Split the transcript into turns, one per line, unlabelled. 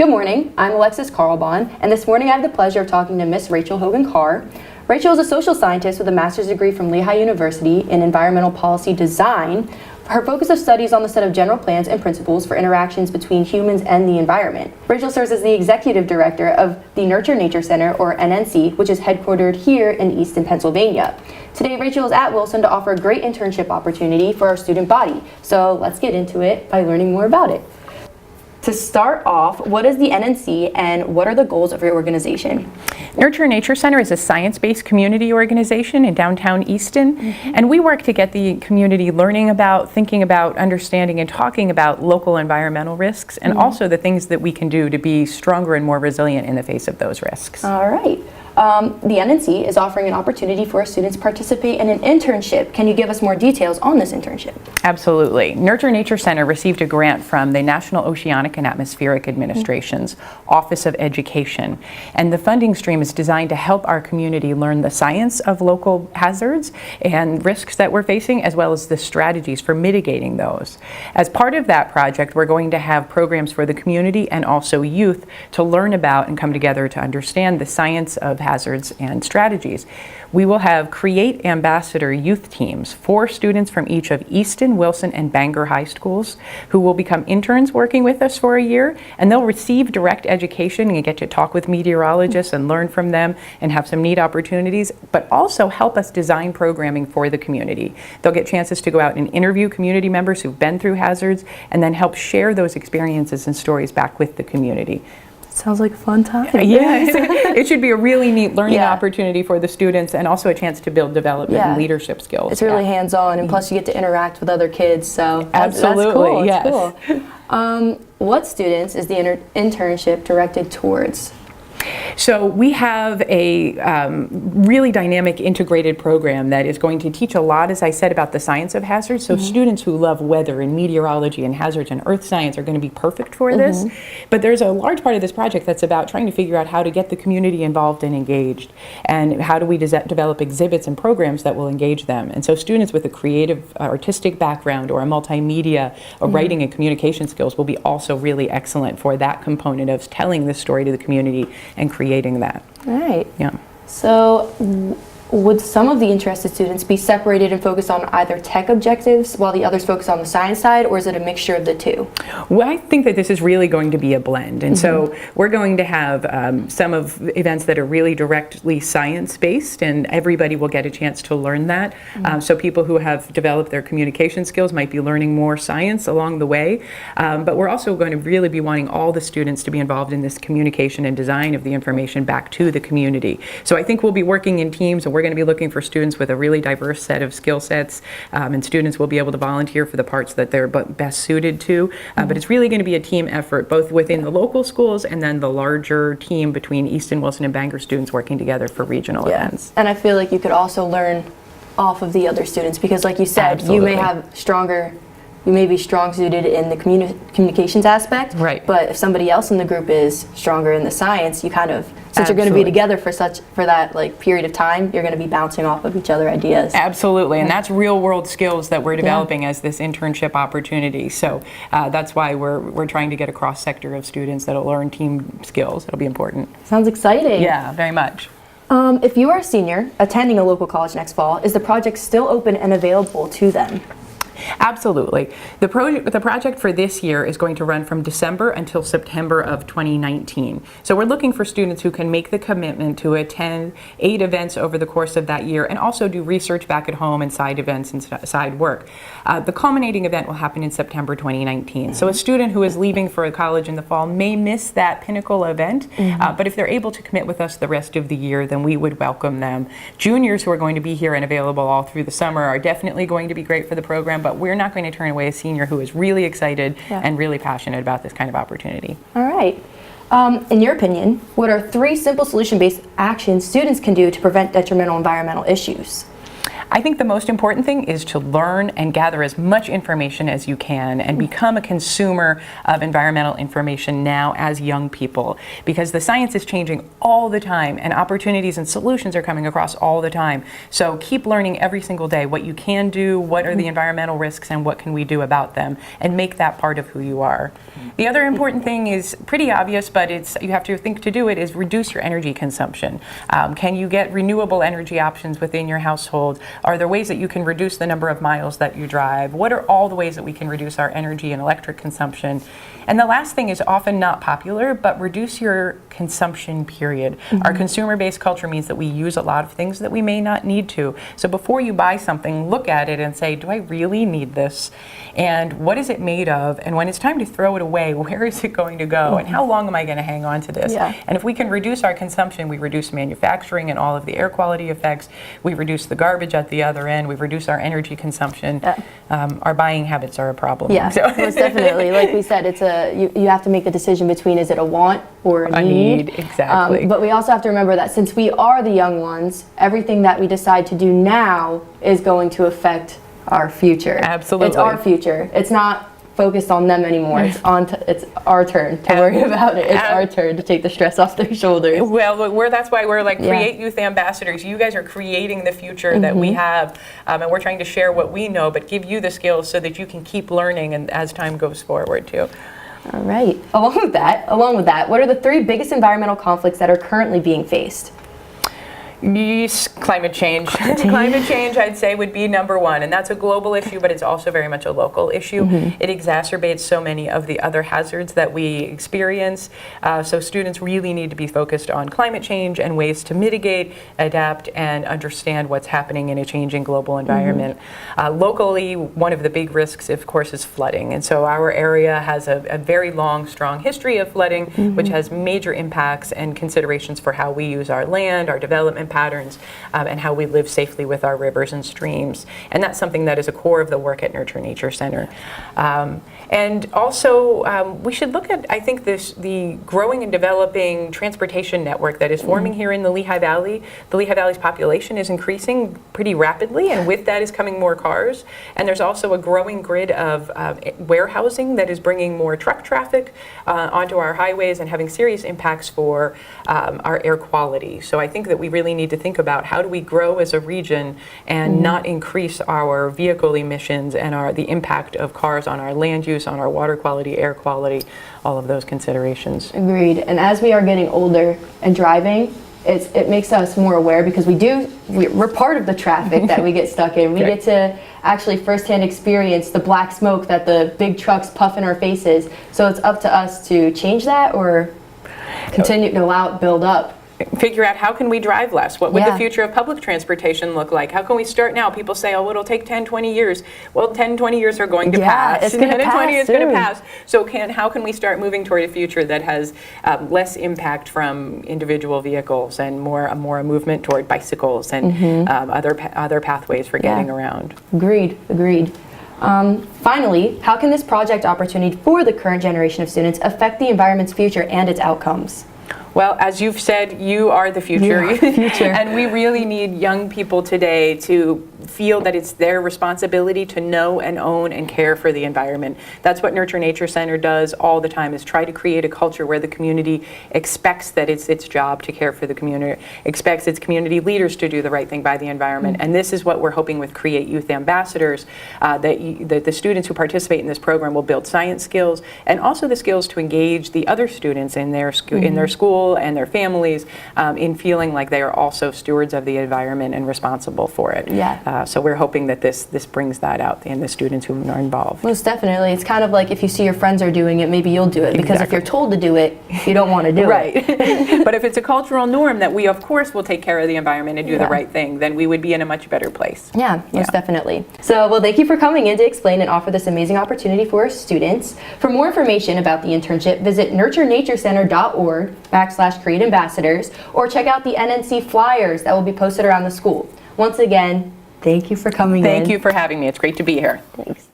Good morning, I'm Alexis Carlbon, and this morning I have the pleasure of talking to Miss Rachel Hogan Carr. Rachel is a social scientist with a master's degree from Lehigh University in environmental policy design. Her focus of study is on the set of general plans and principles for interactions between humans and the environment. Rachel serves as the executive director of the Nurture Nature Center, or NNC, which is headquartered here in Easton, Pennsylvania. Today, Rachel is at Wilson to offer a great internship opportunity for our student body. So let's get into it by learning more about it. To start off, what is the NNC and what are the goals of your organization?
Nurture Nature Center is a science-based community organization in downtown Easton, and we work to get the community learning about, thinking about, understanding, and talking about local environmental risks, and also the things that we can do to be stronger and more resilient in the face of those risks.
All right. The NNC is offering an opportunity for our students to participate in an internship. Can you give us more details on this internship?
Absolutely. Nurture Nature Center received a grant from the National Oceanic and Atmospheric Administration's Office of Education, and the funding stream is designed to help our community learn the science of local hazards and risks that we're facing, as well as the strategies for mitigating those. As part of that project, we're going to have programs for the community and also youth to learn about and come together to understand the science of hazards and strategies. We will have Create Ambassador youth teams, 4 students from each of Easton, Wilson, and Bangor high schools who will become interns working with us for a year, and they'll receive direct education and get to talk with meteorologists and learn from them and have some neat opportunities, but also help us design programming for the community. They'll get chances to go out and interview community members who've been through hazards and then help share those experiences and stories back with the community.
Sounds like a fun time.
Yes, it should be a really neat learning opportunity for the students and also a chance to build development and leadership skills.
It's really hands-on, and plus you get to interact with other kids, so
absolutely,
that's cool. It's cool. What students is the internship directed towards?
So we have a really dynamic integrated program that is going to teach a lot, as I said, about the science of hazards. So students who love weather and meteorology and hazards and earth science are going to be perfect for this. But there's a large part of this project that's about trying to figure out how to get the community involved and engaged, and how do we develop exhibits and programs that will engage them. And so students with a creative artistic background or a multimedia or writing and communication skills will be also really excellent for that component of telling this story to the community and creating that.
All right.
Yeah.
So would some of the interested students be separated and focused on either tech objectives while the others focus on the science side, or is it a mixture of the two?
Well, I think that this is really going to be a blend. And so we're going to have some of events that are really directly science-based, and everybody will get a chance to learn that. So people who have developed their communication skills might be learning more science along the way. But we're also going to really be wanting all the students to be involved in this communication and design of the information back to the community. So I think we'll be working in teams, and we're going to be looking for students with a really diverse set of skill sets, and students will be able to volunteer for the parts that they're best suited to. But it's really going to be a team effort, both within the local schools and then the larger team between Easton, Wilson, and Bangor students working together for regional events.
And I feel like you could also learn off of the other students, because like you said, you may be strong suited in the communications aspect, but if somebody else in the group is stronger in the science, you kind of, since you're going to be together for that like period of time, you're going to be bouncing off of each other ideas.
Absolutely, and that's real world skills that we're developing as this internship opportunity. So that's why we're trying to get a cross sector of students that'll learn team skills. It'll be important.
Sounds exciting.
Yeah, very much.
If you are a senior attending a local college next fall, is the project still open and available to them?
Absolutely. The project for this year is going to run from December until September of 2019. So we're looking for students who can make the commitment to attend 8 events over the course of that year and also do research back at home and side events and side work. The culminating event will happen in September 2019. So a student who is leaving for a college in the fall may miss that pinnacle event, but if they're able to commit with us the rest of the year, then we would welcome them. Juniors who are going to be here and available all through the summer are definitely going to be great for the program, but we're not going to turn away a senior who is really excited and really passionate about this kind of opportunity.
All right. In your opinion, what are 3 simple solution-based actions students can do to prevent detrimental environmental issues?
I think the most important thing is to learn and gather as much information as you can and become a consumer of environmental information now as young people, because the science is changing all the time and opportunities and solutions are coming across all the time. So keep learning every single day what you can do, what are the environmental risks, and what can we do about them, and make that part of who you are. The other important thing is pretty obvious, but you have to think to do it, is reduce your energy consumption. Can you get renewable energy options within your household? Are there ways that you can reduce the number of miles that you drive? What are all the ways that we can reduce our energy and electric consumption? And the last thing is often not popular, but reduce your consumption period. Our consumer-based culture means that we use a lot of things that we may not need to. So before you buy something, look at it and say, do I really need this? And what is it made of? And when it's time to throw it away, where is it going to go? And how long am I going to hang on to this? And if we can reduce our consumption, we reduce manufacturing and all of the air quality effects. We reduce the garbage at the other end. We reduce our energy consumption. Our buying habits are a problem.
Yeah, so. Most definitely. Like we said, it's you have to make the decision between, is it a want or a need?
Exactly.
But we also have to remember that since we are the young ones, everything that we decide to do now is going to affect our future.
Absolutely.
It's our future. It's not focused on them anymore. It's our turn to worry about it. It's our turn to take the stress off their shoulders.
Well, that's why we're like Create Youth Ambassadors. You guys are creating the future that we have, and we're trying to share what we know, but give you the skills so that you can keep learning and as time goes forward too.
All right. Along with that, what are the 3 biggest environmental conflicts that are currently being faced?
Yes, climate change. Climate change, I'd say, would be number 1, and that's a global issue, but it's also very much a local issue. It exacerbates so many of the other hazards that we experience, so students really need to be focused on climate change and ways to mitigate, adapt, and understand what's happening in a changing global environment. Locally, one of the big risks, of course, is flooding, and so our area has a very long, strong history of flooding, which has major impacts and considerations for how we use our land, our development patterns, and how we live safely with our rivers and streams. And that's something that is a core of the work at Nurture Nature Center. And also, we should look at, I think, the growing and developing transportation network that is forming here in the Lehigh Valley. The Lehigh Valley's population is increasing pretty rapidly, and with that is coming more cars. And there's also a growing grid of warehousing that is bringing more truck traffic onto our highways and having serious impacts for our air quality. So I think that we really need to think about how do we grow as a region and not increase our vehicle emissions and the impact of cars on our land use, on our water quality, air quality, all of those considerations.
Agreed. And as we are getting older and driving, it makes us more aware, because we're part of the traffic that we get stuck in. We get to actually firsthand experience the black smoke that the big trucks puff in our faces. So it's up to us to change that or continue to allow it build up.
Figure out how can we drive less? What would the future of public transportation look like? How can we start now? People say, oh, it'll take 10, 20 years. Well, 10, 20 years are going to pass.
It's going to pass
20 is going to pass. So how can we start moving toward a future that has less impact from individual vehicles and more a movement toward bicycles and other pathways for getting around?
Agreed. Finally, how can this project opportunity for the current generation of students affect the environment's future and its outcomes?
Well, as you've said, you are the future. And we really need young people today to feel that it's their responsibility to know and own and care for the environment. That's what Nurture Nature Center does all the time, is try to create a culture where the community expects that it's its job to care for the community, expects its community leaders to do the right thing by the environment. And this is what we're hoping with Create Youth Ambassadors, that the students who participate in this program will build science skills and also the skills to engage the other students in their school and their families in feeling like they are also stewards of the environment and responsible for it. So we're hoping that this brings that out in the students who are involved.
Most definitely. It's kind of like if you see your friends are doing it, maybe you'll do it. Because if you're told to do it, you don't want to do it.
But if it's a cultural norm that we, of course, will take care of the environment and do the right thing, then we would be in a much better place.
Most definitely. So, well, thank you for coming in to explain and offer this amazing opportunity for our students. For more information about the internship, visit nurturenaturecenter.org/create ambassadors, or check out the NNC flyers that will be posted around the school. Once again, thank you for coming in.
Thank you for having me. It's great to be here.
Thanks.